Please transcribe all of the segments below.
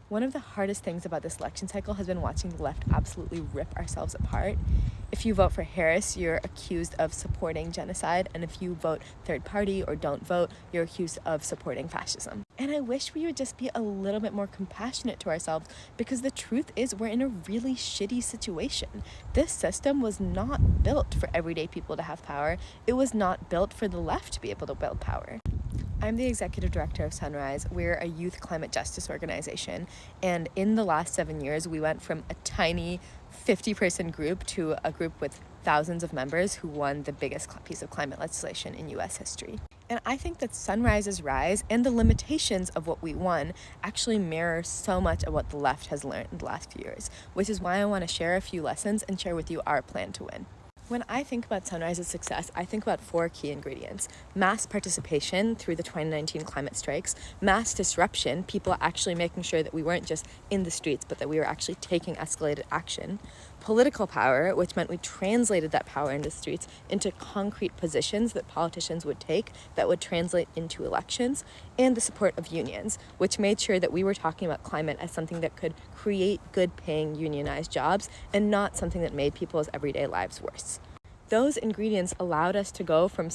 One of the hardest things about this election cycle has been watching the left absolutely rip ourselves apart. If you vote for Harris, you're accused of supporting genocide, and if you vote third party or don't vote, you're accused of supporting fascism. And I wish we would just be a little bit more compassionate to ourselves, because the truth is we're in a really shitty situation. This system was not built for everyday people to have power. It was not built for the left to be able to build power. I'm the executive director of Sunrise. We're a youth climate justice organization, and in the last 7 years, we went from a tiny 50-person group to a group with thousands of members who won the biggest piece of climate legislation in U.S. history. And I think that Sunrise's rise and the limitations of what we won actually mirror so much of what the left has learned in the last few years, which is why I want to share a few lessons and share with you our plan to win. When I think about Sunrise's success, I think about 4 key ingredients: mass participation through the 2019 climate strikes, mass disruption, people actually making sure that we weren't just in the streets, but that we were actually taking escalated action, political power, which meant we translated that power in the streets into concrete positions that politicians would take that would translate into elections, and the support of unions, which made sure that we were talking about climate as something that could create good-paying unionized jobs and not something that made people's everyday lives worse. Those ingredients allowed us to go from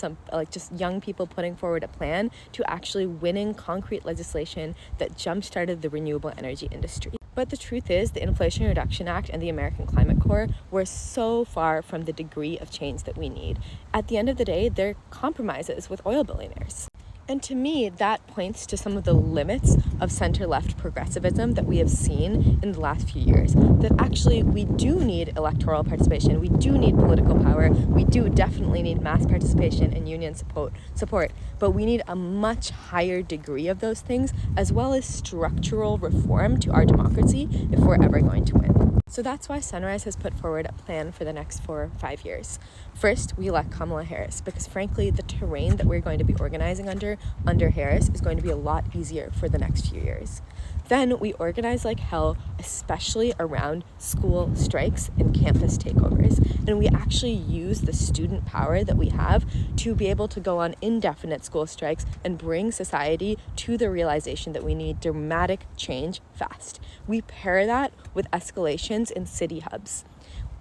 just young people putting forward a plan to actually winning concrete legislation that jump-started the renewable energy industry. But the truth is, the Inflation Reduction Act and the American Climate Corps were so far from the degree of change that we need. At the end of the day, they're compromises with oil billionaires. And to me, that points to some of the limits of center-left progressivism that we have seen in the last few years. That actually we do need electoral participation, we do need political power, we do definitely need mass participation and union support, but we need a much higher degree of those things, as well as structural reform to our democracy if we're ever going to win. So that's why Sunrise has put forward a plan for the next 4 or 5 years. First, we elect Kamala Harris, because frankly, the terrain that we're going to be organizing under Harris is going to be a lot easier for the next few years. Then we organize like hell, especially around school strikes and campus takeovers. And we actually use the student power that we have to be able to go on indefinite school strikes and bring society to the realization that we need dramatic change fast. We pair that with escalations in city hubs.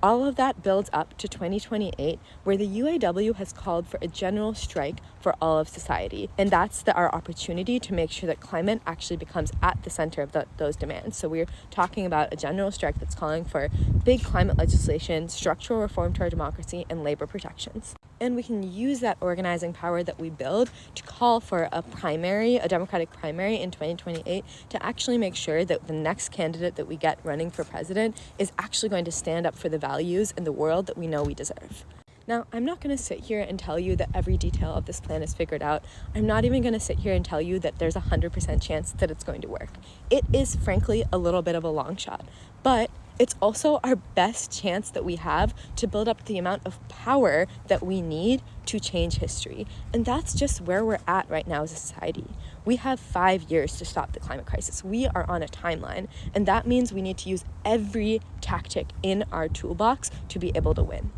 All of that builds up to 2028, where the UAW has called for a general strike for all of society. And that's our opportunity to make sure that climate actually becomes at the center of those demands. So we're talking about a general strike that's calling for big climate legislation, structural reform to our democracy, and labor protections. And we can use that organizing power that we build to call for a Democratic primary in 2028 to actually make sure that the next candidate that we get running for president is actually going to stand up for the values and the world that we know we deserve. Now, I'm not going to sit here and tell you that every detail of this plan is figured out. I'm not even going to sit here and tell you that there's 100% chance that it's going to work. It is, frankly, a little bit of a long shot, but it's also our best chance that we have to build up the amount of power that we need to change history. And that's just where we're at right now as a society. We have 5 years to stop the climate crisis. We are on a timeline, and that means we need to use every tactic in our toolbox to be able to win.